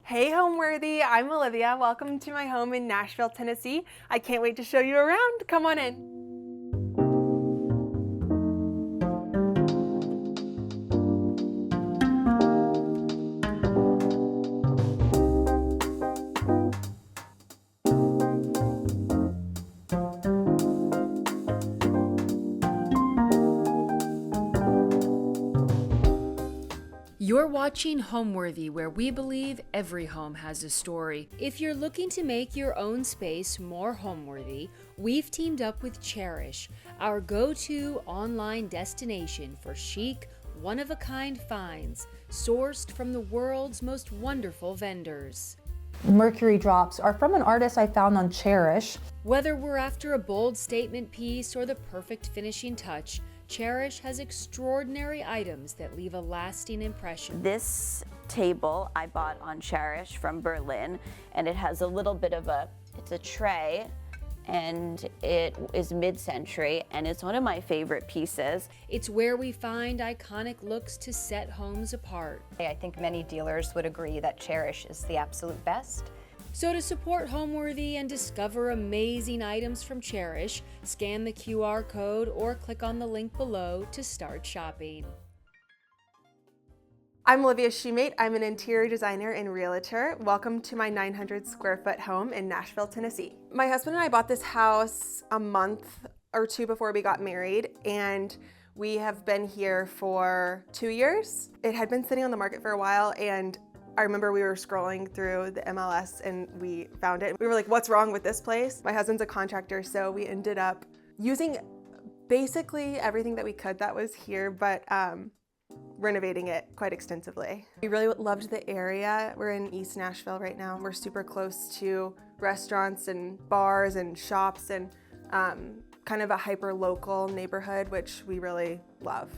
Hey Homeworthy, I'm Olivia. Welcome to my home in Nashville, Tennessee. I can't wait to show you around. Come on in. You're watching Homeworthy, where we believe every home has a story. If you're looking to make your own space more homeworthy, we've teamed up with Cherish, our go-to online destination for chic, one-of-a-kind finds, sourced from the world's most wonderful vendors. Mercury drops are from an artist I found on Cherish. Whether we're after a bold statement piece or the perfect finishing touch, Cherish has extraordinary items that leave a lasting impression. This table I bought on Cherish from Berlin, and it has a little bit of it's a tray, and it is mid-century, and it's one of my favorite pieces. It's where we find iconic looks to set homes apart. I think many dealers would agree that Cherish is the absolute best. So to support Homeworthy and discover amazing items from Cherish, scan the QR code or click on the link below to start shopping. I'm Olivia Shumate. I'm an interior designer and realtor. Welcome to my 900 square foot home in Nashville, Tennessee. My husband and I bought this house a month or two before we got married, and we have been here for 2 years. It had been sitting on the market for a while, and I remember we were scrolling through the MLS and we found it. We were like, what's wrong with this place? My husband's a contractor, so we ended up using basically everything that we could that was here, but renovating it quite extensively. We really loved the area. We're in East Nashville right now. We're super close to restaurants and bars and shops and kind of a hyper-local neighborhood, which we really love.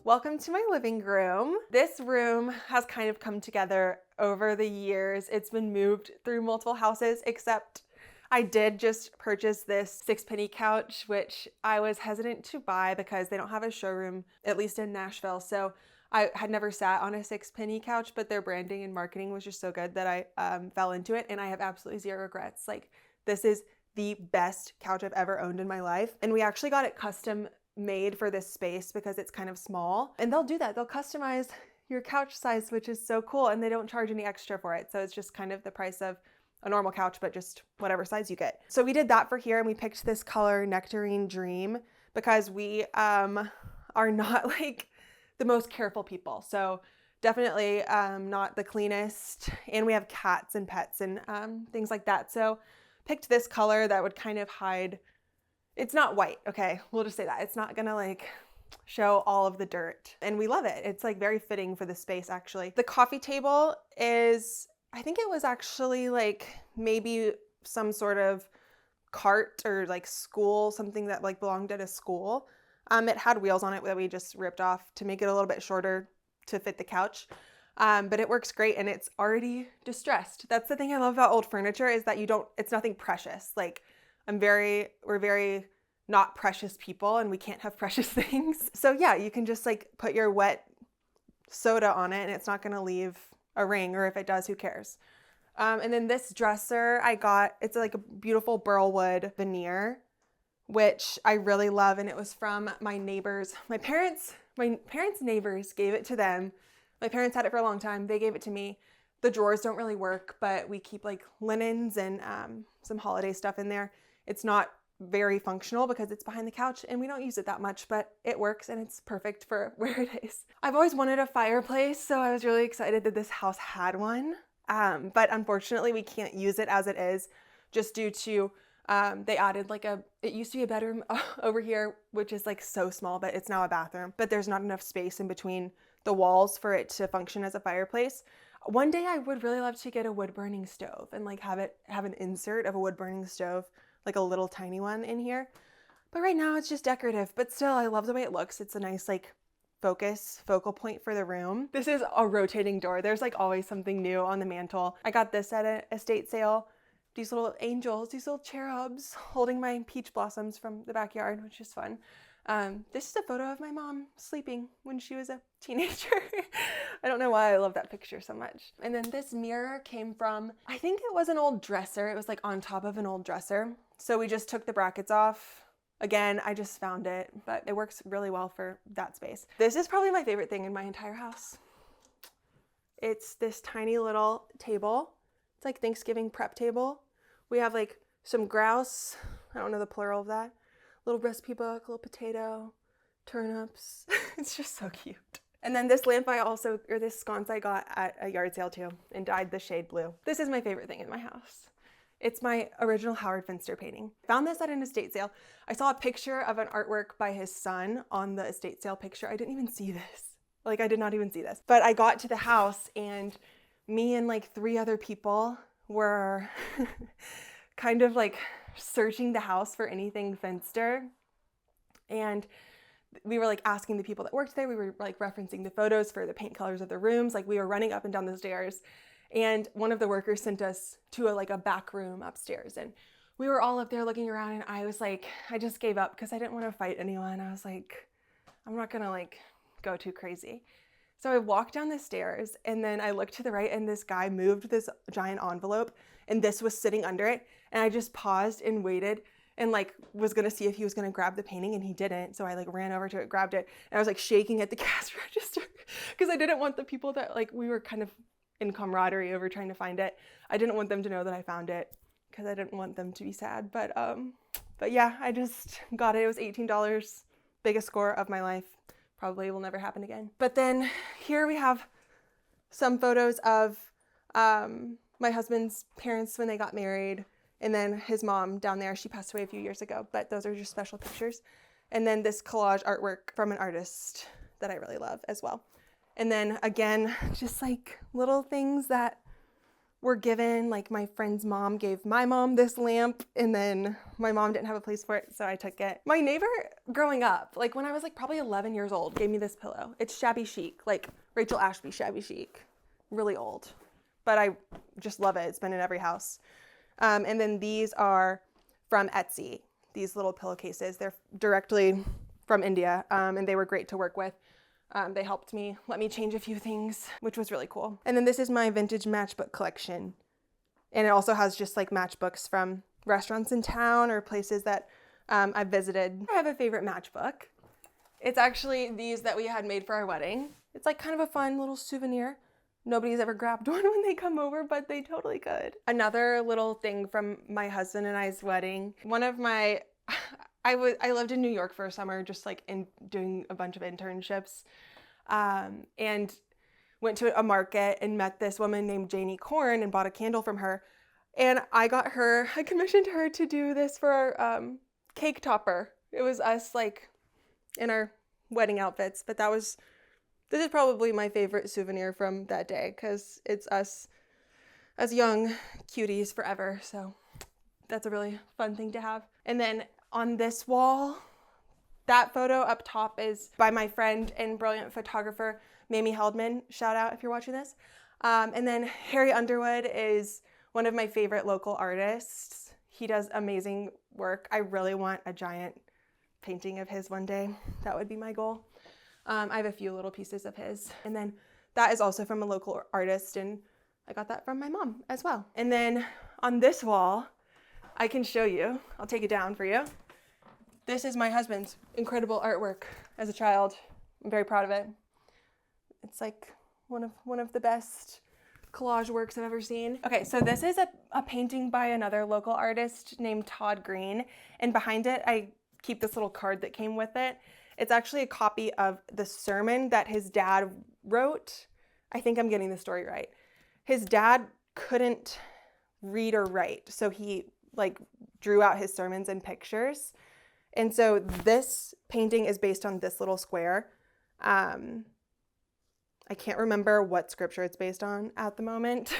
Welcome to my living room. This room has kind of come together over the years. It's been moved through multiple houses, except I did just purchase this 6-penny couch, which I was hesitant to buy because they don't have a showroom, at least in Nashville. So I had never sat on a 6-penny couch, but their branding and marketing was just so good that I fell into it, and I have absolutely zero regrets. Like, this is the best couch I've ever owned in my life. And we actually got it custom made for this space because it's kind of small, and they'll do that. They'll customize your couch size, which is so cool, and they don't charge any extra for it. So it's just kind of the price of a normal couch, but just whatever size you get. So we did that for here, and we picked this color Nectarine Dream because we are not like the most careful people. So definitely not the cleanest, and we have cats and pets and things like that. So picked this color that would kind of hide. It's not white, okay? We'll just say that. It's not gonna like show all of the dirt, and we love it. It's like very fitting for the space, actually. The coffee table is, I think it was actually like maybe some sort of cart or like school, something that like belonged at a school. It had wheels on it that we just ripped off to make it a little bit shorter to fit the couch. But it works great, and it's already distressed. That's the thing I love about old furniture, is that it's nothing precious. Like, we're very not precious people, and we can't have precious things. So yeah, you can just like put your wet soda on it and it's not gonna leave a ring, or if it does, who cares? And then this dresser I got, it's like a beautiful burlwood veneer, which I really love, and it was from my neighbors. My parents' neighbors gave it to them. My parents had it for a long time. They gave it to me. The drawers don't really work, but we keep like linens and some holiday stuff in there. It's not very functional because it's behind the couch and we don't use it that much, but it works and it's perfect for where it is. I've always wanted a fireplace, so I was really excited that this house had one. But unfortunately we can't use it as it is, just due to they added like it used to be a bedroom over here, which is like so small, but it's now a bathroom. But there's not enough space in between the walls for it to function as a fireplace. One day I would really love to get a wood burning stove and like have an insert of a wood burning stove, like a little tiny one in here. But right now it's just decorative, but still I love the way it looks. It's a nice like focal point for the room. This is a rotating door. There's like always something new on the mantle. I got this at an estate sale. These little angels, these little cherubs holding my peach blossoms from the backyard, which is fun. This is a photo of my mom sleeping when she was a teenager. I don't know why I love that picture so much. And then this mirror came from, I think it was an old dresser. It was like on top of an old dresser. So we just took the brackets off. Again, I just found it, but it works really well for that space. This is probably my favorite thing in my entire house. It's this tiny little table. It's like Thanksgiving prep table. We have like some grouse. I don't know the plural of that. Little recipe book, little potato, turnips. It's just so cute. And then this lamp this sconce I got at a yard sale too, and dyed the shade blue. This is my favorite thing in my house. It's my original Howard Finster painting. Found this at an estate sale. I saw a picture of an artwork by his son on the estate sale picture. I didn't even see this. Like, I did not even see this. But I got to the house and me and like 3 other people were kind of like searching the house for anything Finster. And we were like asking the people that worked there. We were like referencing the photos for the paint colors of the rooms. Like, we were running up and down the stairs. And one of the workers sent us to a back room upstairs. And we were all up there looking around, and I was like, I just gave up because I didn't want to fight anyone. I was like, I'm not gonna like go too crazy. So I walked down the stairs, and then I looked to the right, and this guy moved this giant envelope, and this was sitting under it. And I just paused and waited and like was gonna see if he was gonna grab the painting, and he didn't. So I like ran over to it, grabbed it, and I was like shaking at the cash register because I didn't want the people that like we were kind of in camaraderie over trying to find it. I didn't want them to know that I found it because I didn't want them to be sad. But yeah, I just got it. It was $18, biggest score of my life. Probably will never happen again. But then here we have some photos of my husband's parents when they got married, and then his mom down there. She passed away a few years ago, but those are just special pictures. And then this collage artwork from an artist that I really love as well. And then again, just like little things that were given, like my friend's mom gave my mom this lamp, and then my mom didn't have a place for it, so I took it. My neighbor growing up, like when I was like probably 11 years old, gave me this pillow. It's shabby chic, like Rachel Ashby shabby chic, really old, but I just love it. It's been in every house. And then these are from Etsy, these little pillowcases. They're directly from India, and they were great to work with. They helped me, let me change a few things, which was really cool. And then this is my vintage matchbook collection. And it also has just like matchbooks from restaurants in town or places that I've visited. I have a favorite matchbook. It's actually these that we had made for our wedding. It's like kind of a fun little souvenir. Nobody's ever grabbed one when they come over, but they totally could. Another little thing from my husband and I's wedding. One of my, I lived in New York for a summer, just like doing a bunch of internships, and went to a market and met this woman named Janie Korn and bought a candle from her. And I commissioned her to do this for our cake topper. It was us like in our wedding outfits, but this is probably my favorite souvenir from that day because it's us as young cuties forever. So that's a really fun thing to have. And then on this wall, that photo up top is by my friend and brilliant photographer, Mamie Heldman. Shout out if you're watching this. And then Harry Underwood is one of my favorite local artists. He does amazing work. I really want a giant painting of his one day. That would be my goal. I have a few little pieces of his. And then that is also from a local artist, and I got that from my mom as well. And then on this wall, I can show you, I'll take it down for you. This is my husband's incredible artwork as a child. I'm very proud of it. It's like one of the best collage works I've ever seen. Okay, so this is a painting by another local artist named Todd Green, and behind it, I keep this little card that came with it. It's actually a copy of the sermon that his dad wrote. I think I'm getting the story right. His dad couldn't read or write, so he like drew out his sermons in pictures. And so this painting is based on this little square. I can't remember what scripture it's based on at the moment,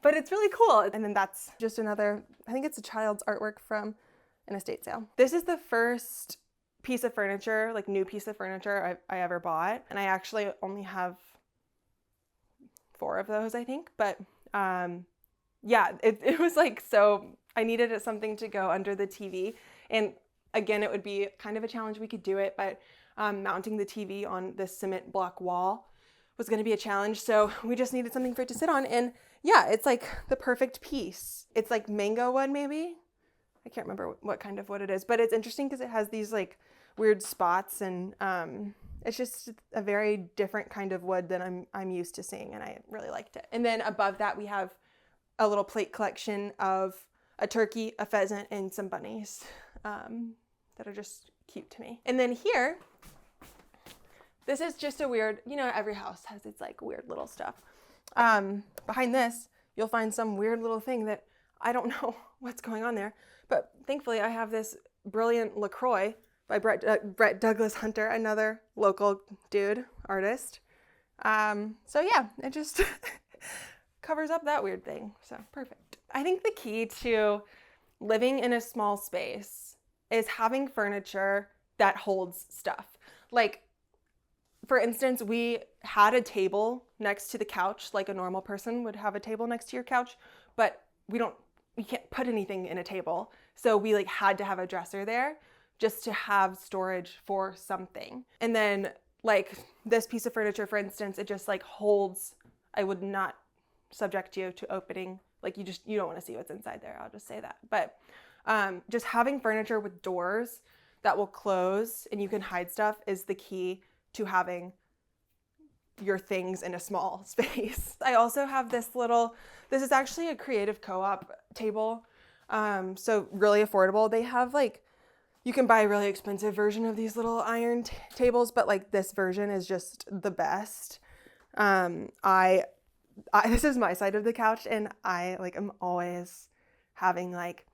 but it's really cool. And then that's just another, I think it's a child's artwork from an estate sale. This is the first piece of furniture, like new piece of furniture I ever bought. And I actually only have 4 of those, I think. But yeah, it was like, so I needed something to go under the TV. And Again, it would be kind of a challenge. We could do it, but mounting the TV on this cement block wall was going to be a challenge. So we just needed something for it to sit on. And yeah, it's like the perfect piece. It's like mango wood, maybe. I can't remember what kind of wood it is, but it's interesting because it has these like weird spots, and it's just a very different kind of wood than I'm used to seeing, and I really liked it. And then above that, we have a little plate collection of a turkey, a pheasant, and some bunnies that are just cute to me. And then here, this is just a weird, every house has its like weird little stuff. Behind this, you'll find some weird little thing that I don't know what's going on there, but thankfully I have this brilliant LaCroix by Brett Douglas Hunter, another local dude, artist. So yeah, it just covers up that weird thing, so perfect. I think the key to living in a small space is having furniture that holds stuff. Like, for instance, we had a table next to the couch, like a normal person would have a table next to your couch, but we can't put anything in a table. So we like had to have a dresser there just to have storage for something. And then like this piece of furniture, for instance, it just like holds, I would not subject you to opening, like you don't want to see what's inside there. I'll just say that. But just having furniture with doors that will close and you can hide stuff is the key to having your things in a small space. I also have this is actually a Creative Co-op table. So really affordable. They have like, you can buy a really expensive version of these little iron tables, but like this version is just the best. This is my side of the couch, and I like am always having like,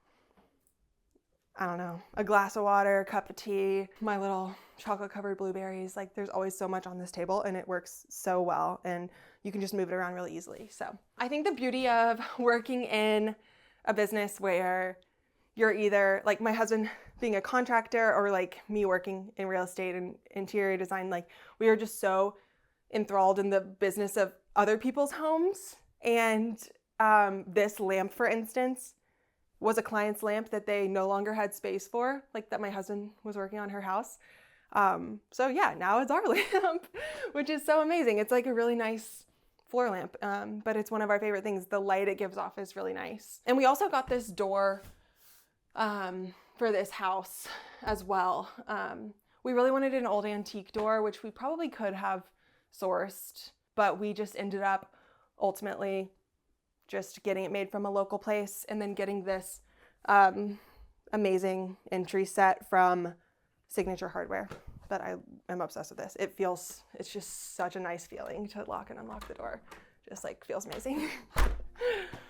I don't know, a glass of water, a cup of tea, my little chocolate covered blueberries. Like there's always so much on this table, and it works so well, and you can just move it around really easily. So I think the beauty of working in a business where you're either like my husband being a contractor or like me working in real estate and interior design, like we are just so enthralled in the business of other people's homes. And this lamp, for instance, was a client's lamp that they no longer had space for, like that my husband was working on her house. So yeah, now it's our lamp, which is so amazing. It's like a really nice floor lamp, but it's one of our favorite things. The light it gives off is really nice. And we also got this door for this house as well. We really wanted an old antique door, which we probably could have sourced, but we just ended up ultimately just getting it made from a local place and then getting this amazing entry set from Signature Hardware that I am obsessed with this. It's just such a nice feeling to lock and unlock the door. Just like feels amazing.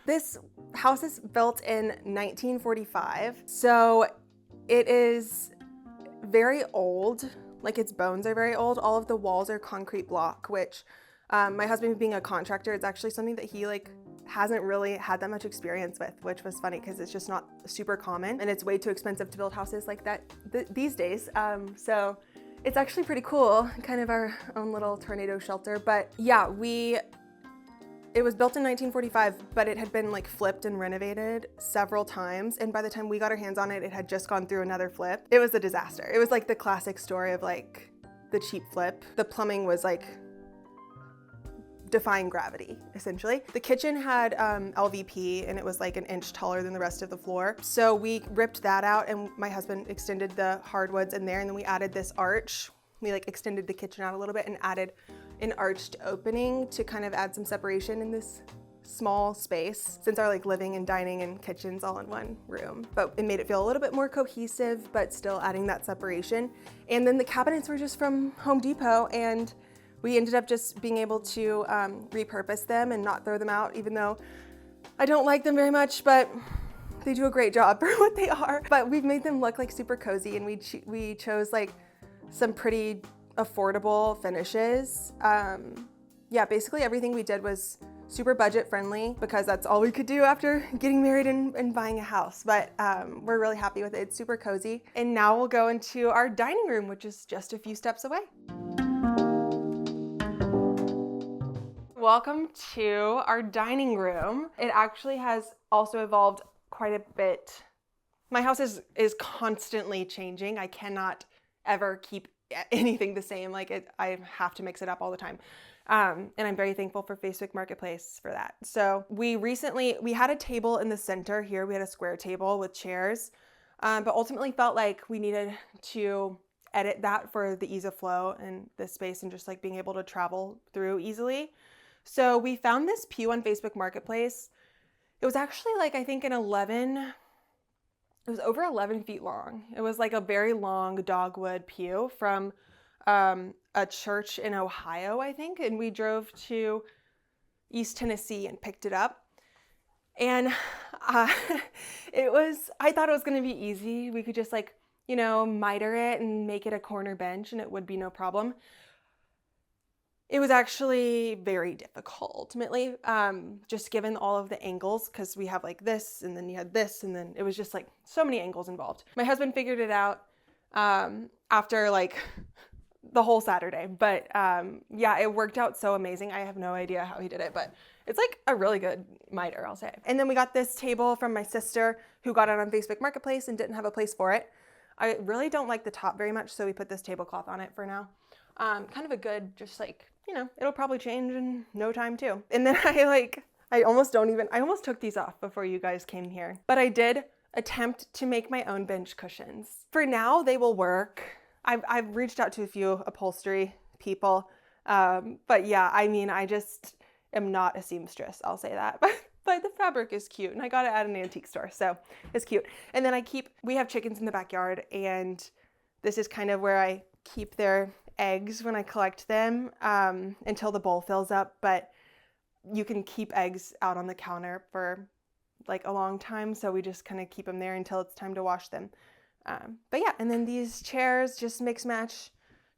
This house is built in 1945, so it is very old. Like its bones are very old. All of the walls are concrete block, which my husband being a contractor, it's actually something that he like hasn't really had that much experience with, which was funny because it's just not super common and it's way too expensive to build houses like that these days. So it's actually pretty cool, kind of our own little tornado shelter. But yeah, it was built in 1945, but it had been like flipped and renovated several times. And by the time we got our hands on it, it had just gone through another flip. It was a disaster. It was like the classic story of like the cheap flip. The plumbing was like defying gravity, essentially. The kitchen had LVP and it was like an inch taller than the rest of the floor. So we ripped that out and my husband extended the hardwoods in there, and then we added this arch. We like extended the kitchen out a little bit and added an arched opening to kind of add some separation in this small space, since our like living and dining and kitchen's all in one room. But it made it feel a little bit more cohesive, but still adding that separation. And then the cabinets were just from Home Depot, and we ended up just being able to repurpose them and not throw them out, even though I don't like them very much, but they do a great job for what they are. But we've made them look like super cozy, and we chose like some pretty affordable finishes. Yeah, basically everything we did was super budget friendly because that's all we could do after getting married and buying a house. But we're really happy with it. It's super cozy. And now we'll go into our dining room, which is just a few steps away. Welcome to our dining room. It actually has also evolved quite a bit My house is constantly changing. I cannot ever keep anything the same. Like I have to mix it up all the time. And I'm very thankful for Facebook Marketplace for that. So we had a table in the center here. We had a square table with chairs, but ultimately felt like we needed to edit that for the ease of flow and the space and just like being able to travel through easily. So we found this pew on Facebook Marketplace. It was actually like, I think it was over 11 feet long. It was like a very long dogwood pew from a church in Ohio, I think. And we drove to East Tennessee and picked it up. And I thought it was going to be easy. We could just like, miter it and make it a corner bench and it would be no problem. It was actually very difficult ultimately, just given all of the angles, because we have like this and then you had this and then it was just like so many angles involved. My husband figured it out after like the whole Saturday, but yeah, it worked out so amazing. I have no idea how he did it, but it's like a really good miter, I'll say. And then we got this table from my sister who got it on Facebook Marketplace and didn't have a place for it. I really don't like the top very much, so we put this tablecloth on it for now. Kind of a good, just like, it'll probably change in no time too. And then I almost took these off before you guys came here, but I did attempt to make my own bench cushions. For now, they will work. I've reached out to a few upholstery people, but yeah, I just am not a seamstress, I'll say that. But the fabric is cute and I got it at an antique store, so it's cute. And then we have chickens in the backyard, and this is kind of where I keep their eggs when I collect them until the bowl fills up, but you can keep eggs out on the counter for like a long time, so we just kind of keep them there until it's time to wash them. But yeah, and then these chairs, just mix match.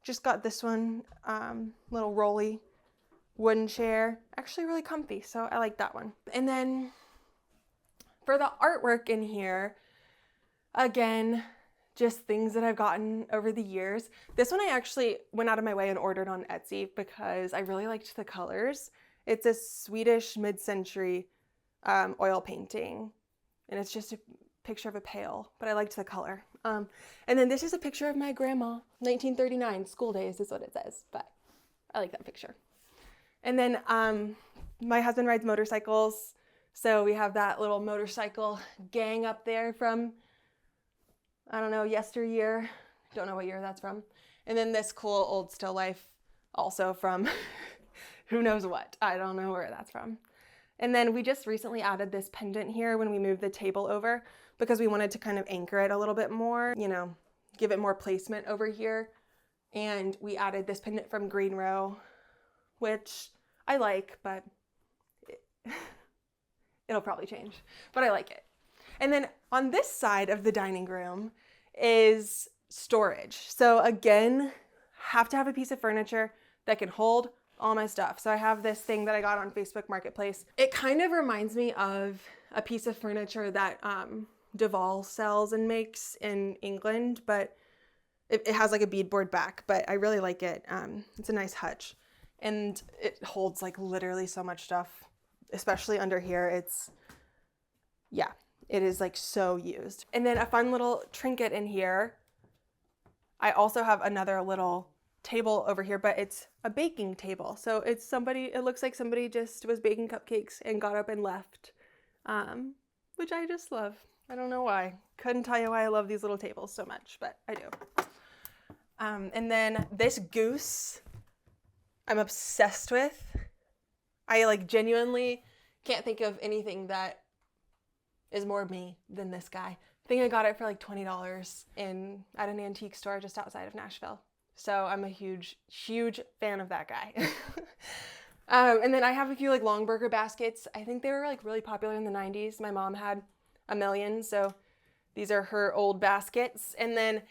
Just got this one, little rolly wooden chair, actually really comfy, so I like that one. And then for the artwork in here, again, just things that I've gotten over the years. This one I actually went out of my way and ordered on Etsy because I really liked the colors. It's a Swedish mid-century oil painting, and it's just a picture of a pail, but I liked the color. And then this is a picture of my grandma, 1939, school days is what it says, but I like that picture. And then my husband rides motorcycles, so we have that little motorcycle gang up there from, I don't know, yesteryear. Don't know what year that's from. And then this cool old still life also from who knows what. I don't know where that's from. And then we just recently added this pendant here when we moved the table over because we wanted to kind of anchor it a little bit more, give it more placement over here. And we added this pendant from Green Row, which I like, but it'll probably change, but I like it. And then on this side of the dining room is storage. So again, have to have a piece of furniture that can hold all my stuff. So I have this thing that I got on Facebook Marketplace. It kind of reminds me of a piece of furniture that Duval sells and makes in England, but it has like a beadboard back, but I really like it. It's a nice hutch. And it holds like literally so much stuff, especially under here. It is like so used. And then a fun little trinket in here. I also have another little table over here, but it's a baking table. So it looks like somebody just was baking cupcakes and got up and left, which I just love. I don't know why. Couldn't tell you why I love these little tables so much, but I do. And then this goose, I'm obsessed with. I genuinely can't think of anything that is more me than this guy. I think I got it for $20 at an antique store just outside of Nashville. So I'm a huge, huge fan of that guy. And then I have a few long burger baskets. I think they were really popular in the 90s. My mom had a million, so these are her old baskets. And then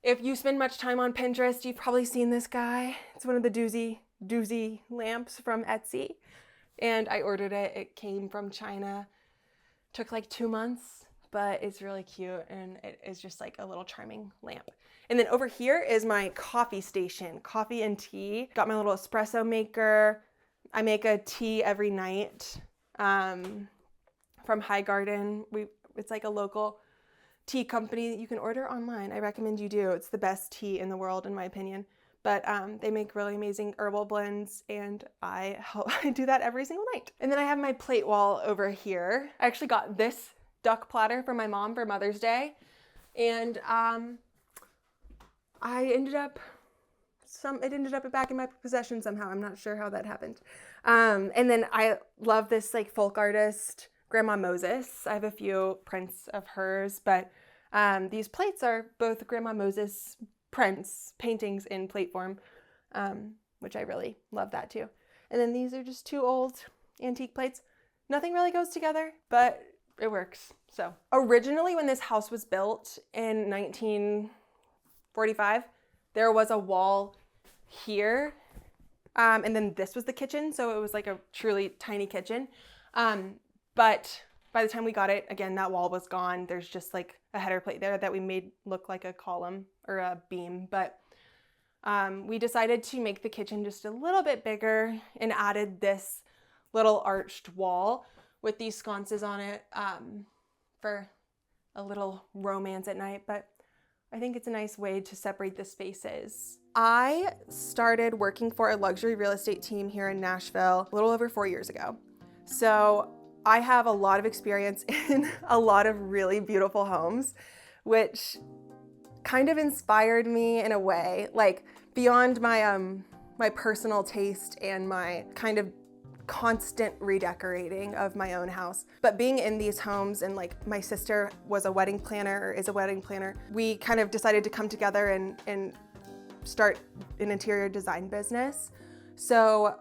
if you spend much time on Pinterest, you've probably seen this guy. It's one of the doozy lamps from Etsy. And I ordered it. It came from China. Took 2 months, but it's really cute and it is just a little charming lamp. And then over here is my coffee station, coffee and tea. Got my little espresso maker. I make a tea every night from High Garden. It's a local tea company that you can order online. I recommend you do. It's the best tea in the world, in my opinion. But they make really amazing herbal blends, and I do that every single night. And then I have my plate wall over here. I actually got this duck platter from my mom for Mother's Day, and it ended up back in my possession somehow. I'm not sure how that happened. And then I love this like folk artist, Grandma Moses. I have a few prints of hers, but these plates are both Grandma Moses prints, paintings in plate form, which I really love that too. And then these are just 2 old antique plates. Nothing really goes together, but it works. So originally when this house was built in 1945, there was a wall here, and then this was the kitchen, so it was like a truly tiny kitchen. But by the time we got it, again, that wall was gone. There's just like a header plate there that we made look like a column or a beam. But we decided to make the kitchen just a little bit bigger and added this little arched wall with these sconces on it for a little romance at night. But I think it's a nice way to separate the spaces. I started working for a luxury real estate team here in Nashville a little over 4 years ago. So I have a lot of experience in a lot of really beautiful homes, which kind of inspired me in a way, like beyond my my personal taste and my kind of constant redecorating of my own house. But being in these homes, and like my sister was a wedding planner or is a wedding planner, we kind of decided to come together and start an interior design business. So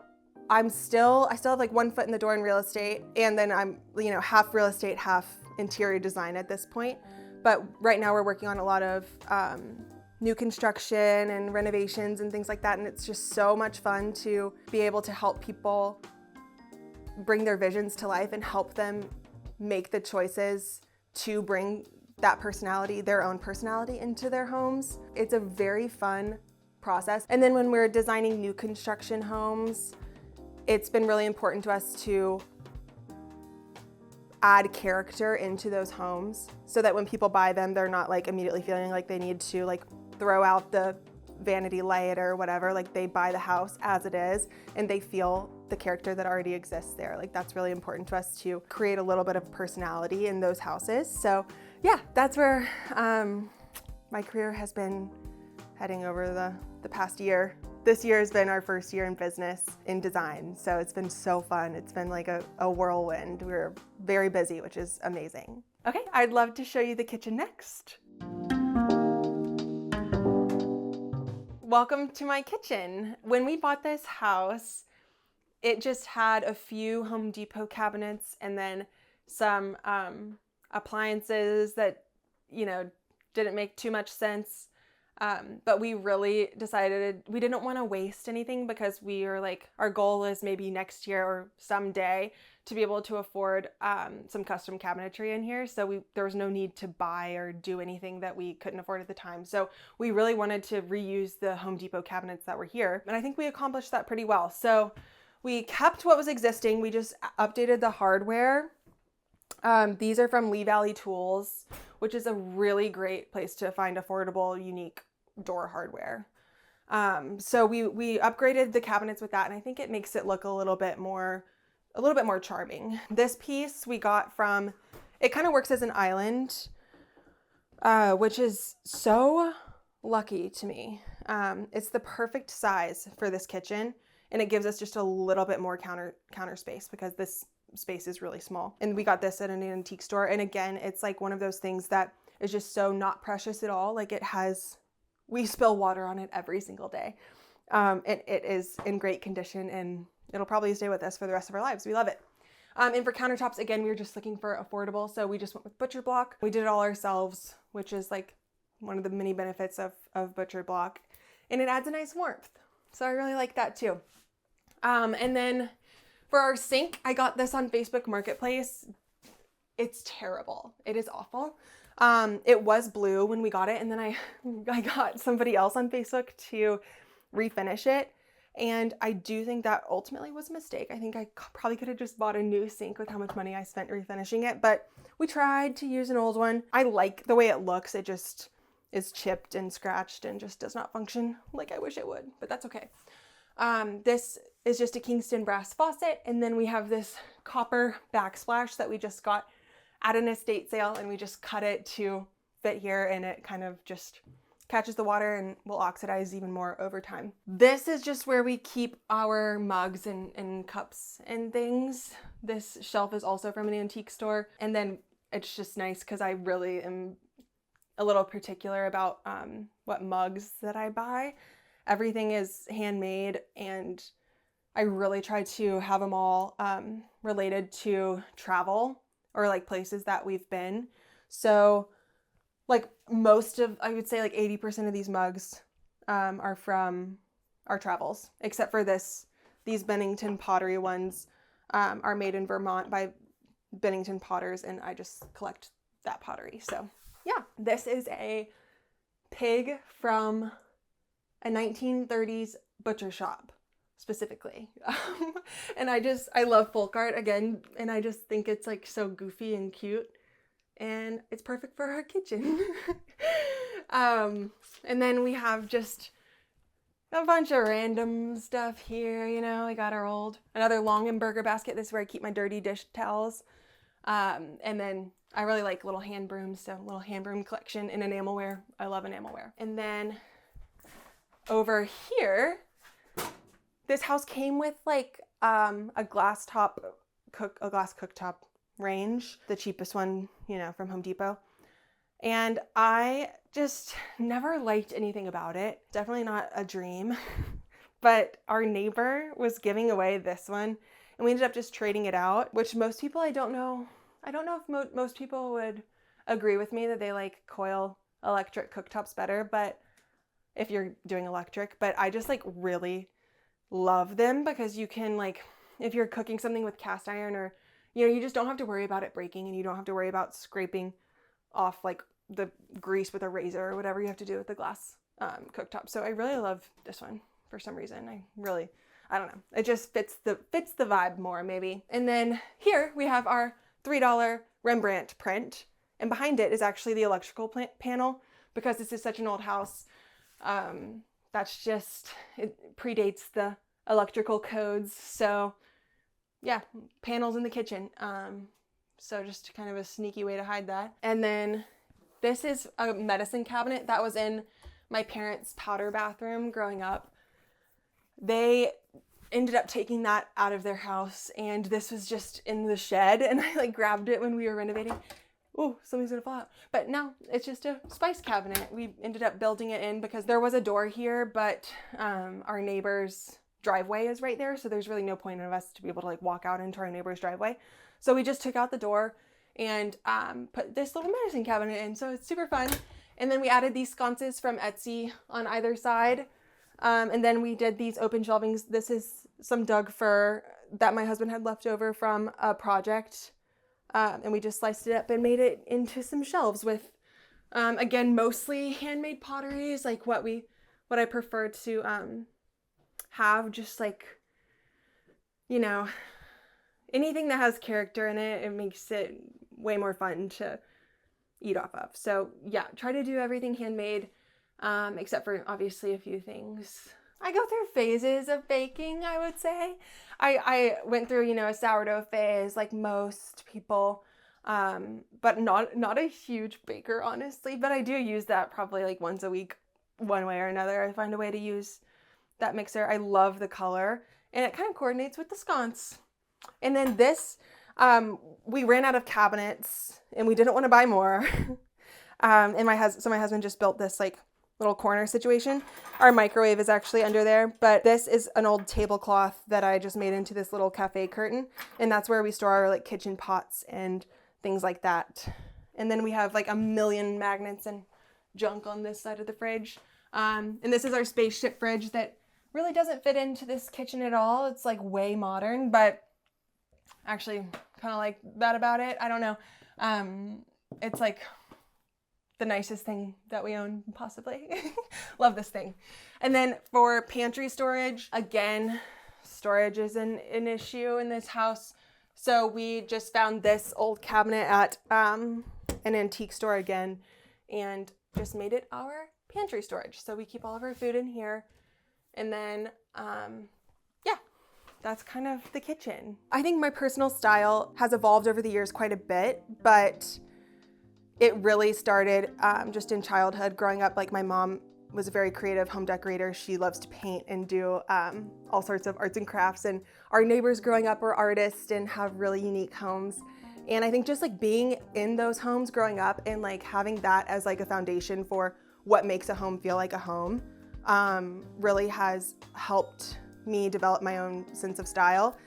I still have like 1 foot in the door in real estate, and then I'm, half real estate, half interior design at this point. But right now we're working on a lot of new construction and renovations and things like that. And it's just so much fun to be able to help people bring their visions to life and help them make the choices to bring that personality, their own personality, into their homes. It's a very fun process. And then when we're designing new construction homes, it's been really important to us to add character into those homes so that when people buy them, they're not like immediately feeling like they need to like throw out the vanity light or whatever. Like they buy the house as it is and they feel the character that already exists there. Like that's really important to us, to create a little bit of personality in those houses. So yeah, that's where my career has been heading over the past year. This year has been our first year in business in design, so it's been so fun. It's been like a whirlwind. We're very busy, which is amazing. Okay, I'd love to show you the kitchen next. Welcome to my kitchen. When we bought this house, it just had a few Home Depot cabinets and then some appliances that, didn't make too much sense. But we really decided we didn't want to waste anything, because we were like, our goal is maybe next year or someday to be able to afford some custom cabinetry in here. So there was no need to buy or do anything that we couldn't afford at the time. So we really wanted to reuse the Home Depot cabinets that were here. And I think we accomplished that pretty well. So we kept what was existing. We just updated the hardware. These are from Lee Valley Tools, which is a really great place to find affordable, unique door hardware. So we upgraded the cabinets with that, and I think it makes it look a little bit more charming. This piece we got from, it kind of works as an island, which is so lucky to me. It's the perfect size for this kitchen, and it gives us just a little bit more counter space, because this space is really small. And we got this at an antique store, and again, it's like one of those things that is just so not precious at all. Like we spill water on it every single day. It is in great condition, and it'll probably stay with us for the rest of our lives. We love it. And for countertops, again, we were just looking for affordable, so we just went with butcher block. We did it all ourselves, which is like one of the many benefits of butcher block, and it adds a nice warmth. So I really like that too. And then for our sink, I got this on Facebook Marketplace. It's terrible. It is awful. It was blue when we got it, and then I got somebody else on Facebook to refinish it. And I do think that ultimately was a mistake. I think I probably could have just bought a new sink with how much money I spent refinishing it, but we tried to use an old one. I like the way it looks. It just is chipped and scratched and just does not function like I wish it would, but that's okay. This is just a Kingston brass faucet, and then we have this copper backsplash that we just got at an estate sale, and we just cut it to fit here, and it kind of just catches the water and will oxidize even more over time. This is just where we keep our mugs and cups and things. This shelf is also from an antique store, and then it's just nice because I really am a little particular about what mugs that I buy. Everything is handmade, and I really try to have them all related to travel or like places that we've been. So like I would say like 80% of these mugs are from our travels, except for these Bennington pottery ones are made in Vermont by Bennington potters, and I just collect that pottery. So yeah, this is a pig from a 1930s butcher shop specifically. And I love folk art again, and I just think it's like so goofy and cute, and it's perfect for our kitchen. And then we have just a bunch of random stuff here, you know. I got another Longenberger basket. This is where I keep my dirty dish towels. And then I really like little hand brooms, so little hand broom collection and enamelware. I love enamelware. And then over here, this house came with like a glass cooktop range, the cheapest one, you know, from Home Depot. And I just never liked anything about it. Definitely not a dream. But our neighbor was giving away this one, and we ended up just trading it out, which most people, I don't know if most people would agree with me that they like coil electric cooktops better, but if you're doing electric, but I just like really love them because you can, like, if you're cooking something with cast iron, or, you know, you just don't have to worry about it breaking, and you don't have to worry about scraping off like the grease with a razor or whatever you have to do with the glass cooktop. So I really love this one for some reason. I don't know. It just fits the vibe more maybe. And then here we have our $3 Rembrandt print, and behind it is actually the electrical panel, because this is such an old house. It predates the electrical codes. So yeah, panels in the kitchen. So just kind of a sneaky way to hide that. And then this is a medicine cabinet that was in my parents' powder bathroom growing up. They ended up taking that out of their house, and this was just in the shed, and I like grabbed it when we were renovating. Oh, something's gonna fall out. But no, it's just a spice cabinet. We ended up building it in because there was a door here, but our neighbor's driveway is right there, so there's really no point of us to be able to like walk out into our neighbor's driveway. So we just took out the door and put this little medicine cabinet in, so it's super fun. And then we added these sconces from Etsy on either side. And then we did these open shelvings. This is some Doug fir that my husband had left over from a project. And we just sliced it up and made it into some shelves with, again, mostly handmade potteries, like what I prefer to have, just like, you know, anything that has character in it. It makes it way more fun to eat off of. So yeah, try to do everything handmade. Except for obviously a few things. I go through phases of baking, I would say. I went through, you know, a sourdough phase like most people, but not a huge baker, honestly. But I do use that probably like once a week, one way or another. I find a way to use that mixer. I love the color, and it kind of coordinates with the sconce. And then this, we ran out of cabinets, and we didn't want to buy more. And my husband just built this like little corner situation. Our microwave is actually under there, but this is an old tablecloth that I just made into this little cafe curtain, and that's where we store our like kitchen pots and things like that. And then we have like a million magnets and junk on this side of the fridge. And this is our spaceship fridge that really doesn't fit into this kitchen at all. It's like way modern, but actually kind of like that about it. I don't know. It's like the nicest thing that we own, possibly. Love this thing. And then for pantry storage, again, storage is an issue in this house. So we just found this old cabinet at an antique store again and just made it our pantry storage. So we keep all of our food in here. And then, yeah, that's kind of the kitchen. I think my personal style has evolved over the years quite a bit, but it really started just in childhood. Growing up, like my mom was a very creative home decorator. She loves to paint and do all sorts of arts and crafts. And our neighbors growing up were artists and have really unique homes. And I think just like being in those homes growing up and like having that as like a foundation for what makes a home feel like a home really has helped me develop my own sense of style.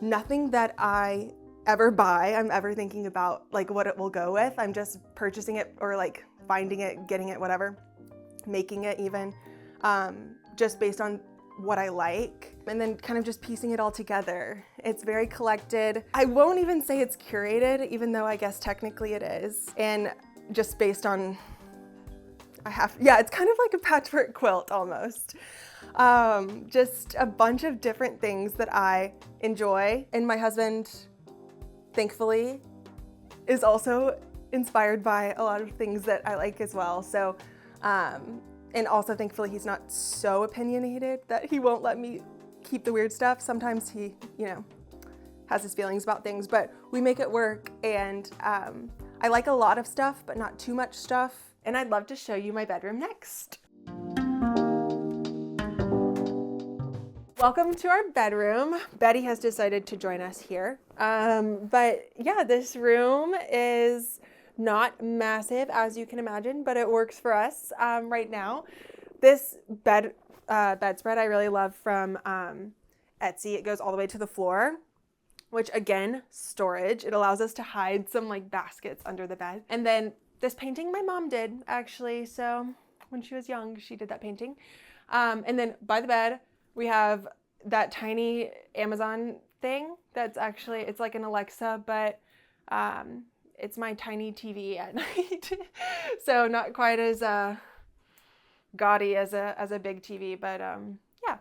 Nothing that I ever buy, I'm ever thinking about like what it will go with. I'm just purchasing it or like finding it, getting it, whatever, making it even, just based on what I like, and then kind of just piecing it all together. It's very collected. I won't even say it's curated, even though I guess technically it is. And just based on, it's kind of like a patchwork quilt almost. Just a bunch of different things that I enjoy. And my husband, thankfully, is also inspired by a lot of things that I like as well. So, and also thankfully he's not so opinionated that he won't let me keep the weird stuff. Sometimes he, has his feelings about things, but we make it work. And I like a lot of stuff, but not too much stuff. And I'd love to show you my bedroom next. Welcome to our bedroom. Betty has decided to join us here. But yeah, this room is not massive, as you can imagine, but it works for us right now. This bedspread I really love from Etsy. It goes all the way to the floor, which again, storage. It allows us to hide some like baskets under the bed. And then this painting my mom did actually. So when she was young, she did that painting. And then by the bed, we have that tiny Amazon thing that's actually, it's like an Alexa, but it's my tiny TV at night. So not quite as gaudy as a big TV, but yeah,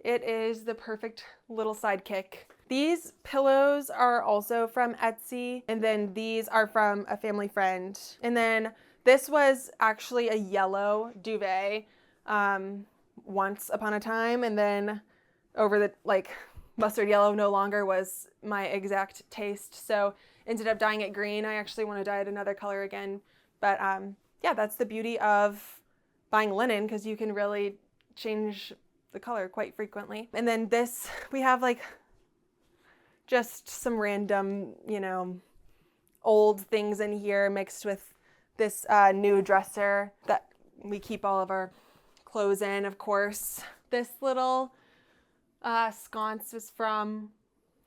it is the perfect little sidekick. These pillows are also from Etsy, and then these are from a family friend. And then this was actually a yellow duvet once upon a time, and then over the mustard yellow no longer was my exact taste, so ended up dyeing it green. I actually want to dye it another color again, but yeah, that's the beauty of buying linen, because you can really change the color quite frequently. And then this, we have just some random, old things in here mixed with this new dresser that we keep all of our clothes in, of course. This little sconce was from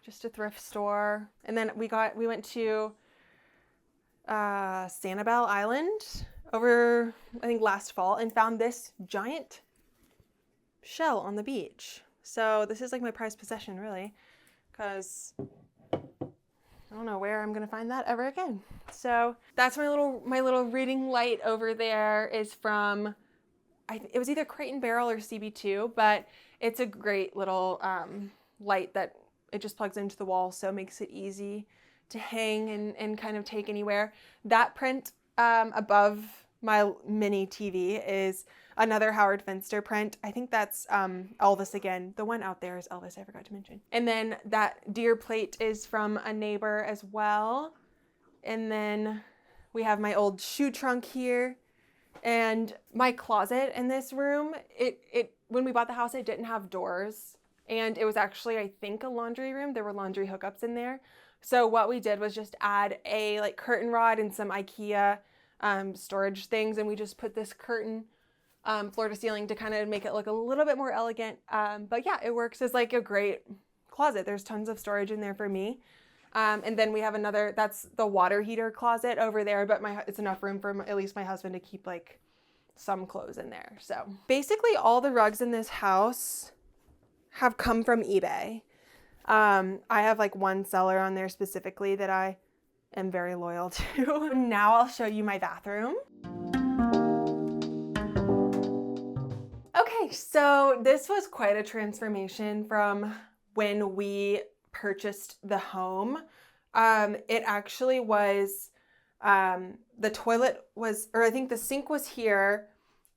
just a thrift store. And then we went to Sanibel Island over, I think, last fall, and found this giant shell on the beach. So this is like my prized possession, really, because I don't know where I'm gonna find that ever again. So that's my little reading light over there is from, it was either Crate and Barrel or CB2, but it's a great little light that it just plugs into the wall, so it makes it easy to hang and kind of take anywhere. That print above my mini TV is another Howard Finster print. I think that's Elvis again. The one out there is Elvis, I forgot to mention. And then that deer plate is from a neighbor as well. And then we have my old shoe trunk here. And my closet in this room, it when we bought the house, it didn't have doors. And it was actually, I think, a laundry room. There were laundry hookups in there. So what we did was just add a curtain rod and some IKEA storage things. And we just put this curtain floor to ceiling to kind of make it look a little bit more elegant. But yeah, it works as a great closet. There's tons of storage in there for me. And then we have another, that's the water heater closet over there, but it's enough room for at least my husband to keep some clothes in there. So basically all the rugs in this house have come from eBay. I have one seller on there specifically that I am very loyal to. Now I'll show you my bathroom. Okay, so this was quite a transformation from when we purchased the home. It actually was, the toilet was, or I think the sink was here,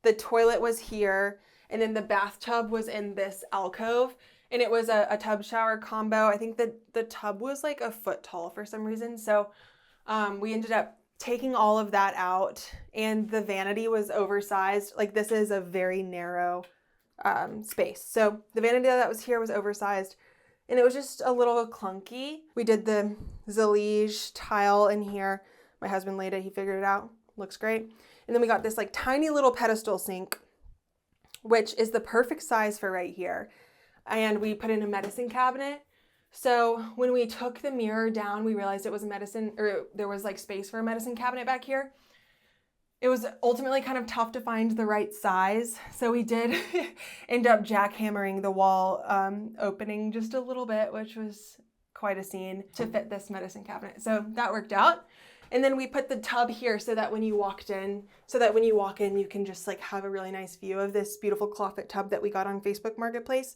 the toilet was here, and then the bathtub was in this alcove, and it was a tub shower combo. I think that the tub was like a foot tall for some reason, so we ended up taking all of that out, and the vanity was oversized. Like, this is a very narrow space, so the vanity that was here was oversized, and it was just a little clunky. We did the Zalige tile in here. My husband laid it, he figured it out, looks great. And then we got this like tiny little pedestal sink, which is the perfect size for right here. And we put in a medicine cabinet. So when we took the mirror down, we realized it was a medicine, or there was like space for a medicine cabinet back here. It was ultimately kind of tough to find the right size. So we did end up jackhammering the wall opening just a little bit, which was quite a scene to fit this medicine cabinet. So that worked out. And then we put the tub here so that when you walk in, you can just like have a really nice view of this beautiful clawfoot tub that we got on Facebook Marketplace.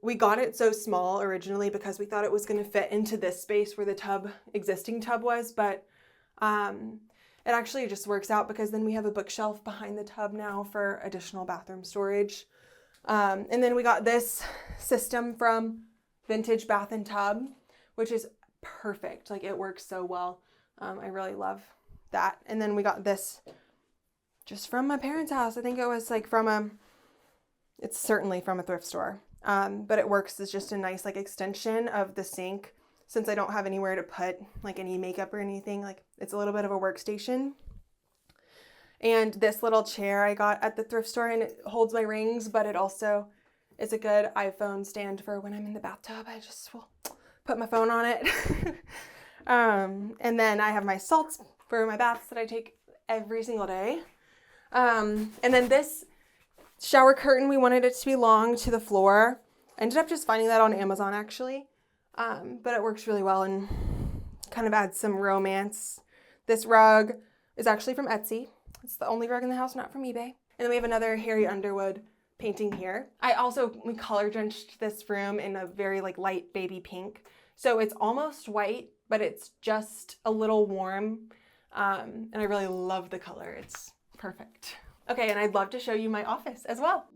We got it so small originally because we thought it was going to fit into this space where the existing tub was, but it actually just works out because then we have a bookshelf behind the tub now for additional bathroom storage. And then we got this system from Vintage Bath and Tub, which is perfect. Like, it works so well. I really love that. And then we got this just from my parents' house. I think it was like it's certainly from a thrift store. But it works as just a nice like extension of the sink. Since I don't have anywhere to put like any makeup or anything, like it's a little bit of a workstation. And this little chair I got at the thrift store, and it holds my rings, but it also is a good iPhone stand for when I'm in the bathtub. I just will put my phone on it. And then I have my salts for my baths that I take every single day. And then this shower curtain, we wanted it to be long to the floor. I ended up just finding that on Amazon actually. But it works really well and kind of adds some romance. This rug is actually from Etsy. It's the only rug in the house not from eBay. And then we have another Harry Underwood painting here. We color drenched this room in a very like light baby pink. So it's almost white, but it's just a little warm. And I really love the color. It's perfect. Okay, and I'd love to show you my office as well.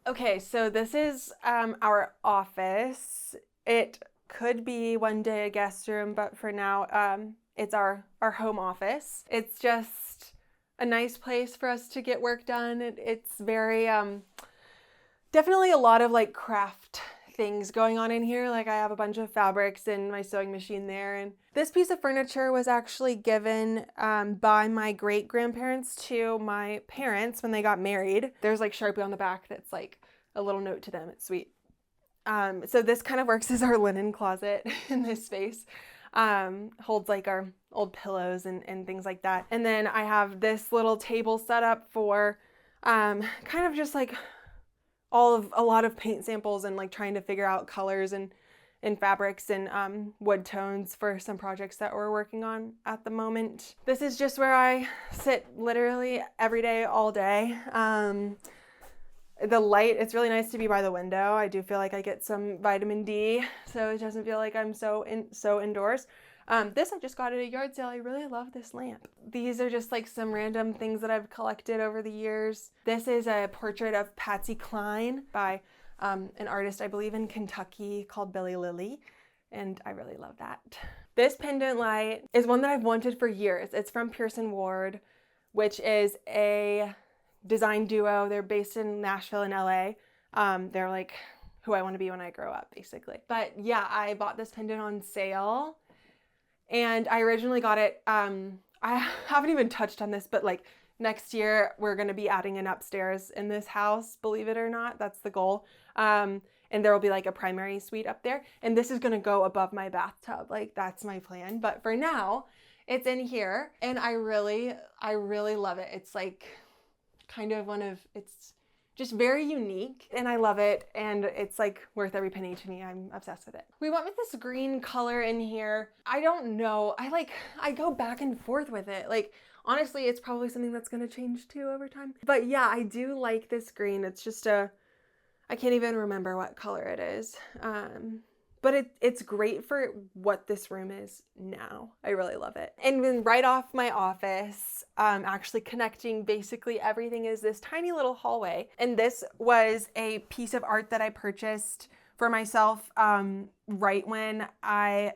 Okay, so this is our office. It could be one day a guest room, but for now, it's our home office. It's just a nice place for us to get work done. It's very, definitely a lot of like craft things going on in here. Like, I have a bunch of fabrics and my sewing machine there. And this piece of furniture was actually given by my great grandparents to my parents when they got married. There's like Sharpie on the back that's like a little note to them. It's sweet. So this kind of works as our linen closet in this space. Holds like our old pillows and things like that. And then I have this little table set up for kind of just like a lot of paint samples and like trying to figure out colors and fabrics and wood tones for some projects that we're working on at the moment. This is just where I sit literally every day, all day. The light, it's really nice to be by the window. I do feel like I get some vitamin D, so it doesn't feel like I'm so indoors. This I just got at a yard sale. I really love this lamp. These are just like some random things that I've collected over the years. This is a portrait of Patsy Cline by an artist, I believe in Kentucky, called Billy Lilly, and I really love that. This pendant light is one that I've wanted for years. It's from Pearson Ward, which is a design duo. They're based in Nashville and LA. They're like who I want to be when I grow up, basically. But yeah, I bought this pendant on sale, and I originally got it, I haven't even touched on this, but like next year we're going to be adding an upstairs in this house, believe it or not. That's the goal. And there will be like a primary suite up there, and this is going to go above my bathtub. Like, that's my plan. But for now, it's in here, and I really love it. It's like kind of it's just very unique, and I love it, and it's like worth every penny to me. I'm obsessed with it. We went with this green color in here. I don't know. I go back and forth with it. Like, Honestly, it's probably something that's going to change too over time. But yeah, I do like this green. It's just I can't even remember what color it is. But it's great for what this room is now. I really love it. And then right off my office, actually connecting basically everything, is this tiny little hallway. And this was a piece of art that I purchased for myself right when I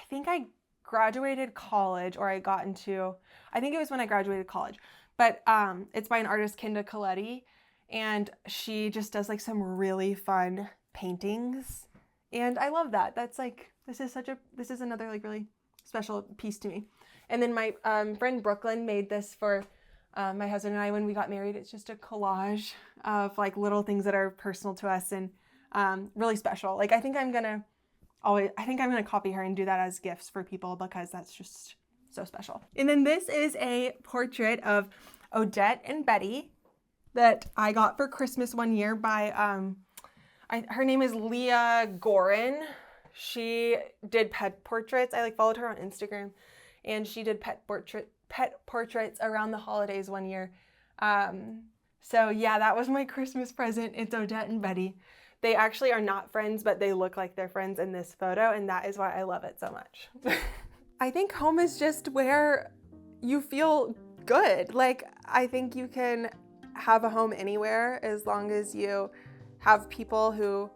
think I graduated college, or I think it was when I graduated college. But it's by an artist, Kinda Coletti, and she just does like some really fun paintings. And I love that. That's like, this is another like really special piece to me. And then my friend Brooklyn made this for my husband and I when we got married. It's just a collage of like little things that are personal to us and really special. Like I think I'm gonna copy her and do that as gifts for people, because that's just so special. And then this is a portrait of Odette and Betty that I got for Christmas one year by her name is Leah Gorin. She did pet portraits. I like followed her on Instagram, and she did pet portraits around the holidays one year. So yeah, that was my Christmas present. It's Odette and Betty. They actually are not friends, but they look like they're friends in this photo, and that is why I love it so much. I think home is just where you feel good. Like, I think you can have a home anywhere as long as you have people who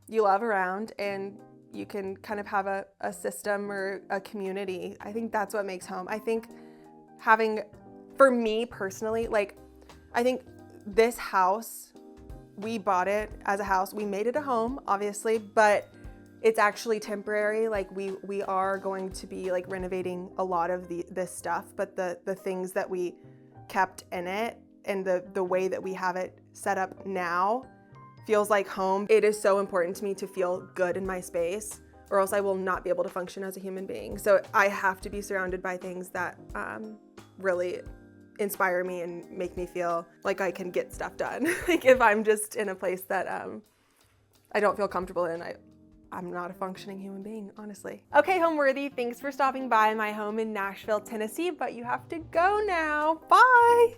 you love around, and you can kind of have a system or a community. I think that's what makes home. I think for me personally, like, I think this house, we bought it as a house. We made it a home, obviously, but it's actually temporary. Like we are going to be like renovating a lot of this stuff, but the things that we kept in it and the way that we have it set up now feels like home. It is so important to me to feel good in my space, or else I will not be able to function as a human being. So I have to be surrounded by things that really inspire me and make me feel like I can get stuff done. Like if I'm just in a place that I don't feel comfortable in, I'm not a functioning human being, honestly. Okay, Homeworthy, thanks for stopping by my home in Nashville, Tennessee, but you have to go now. Bye.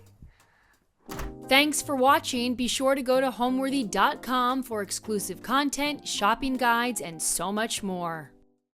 Thanks for watching. Be sure to go to homeworthy.com for exclusive content, shopping guides, and so much more.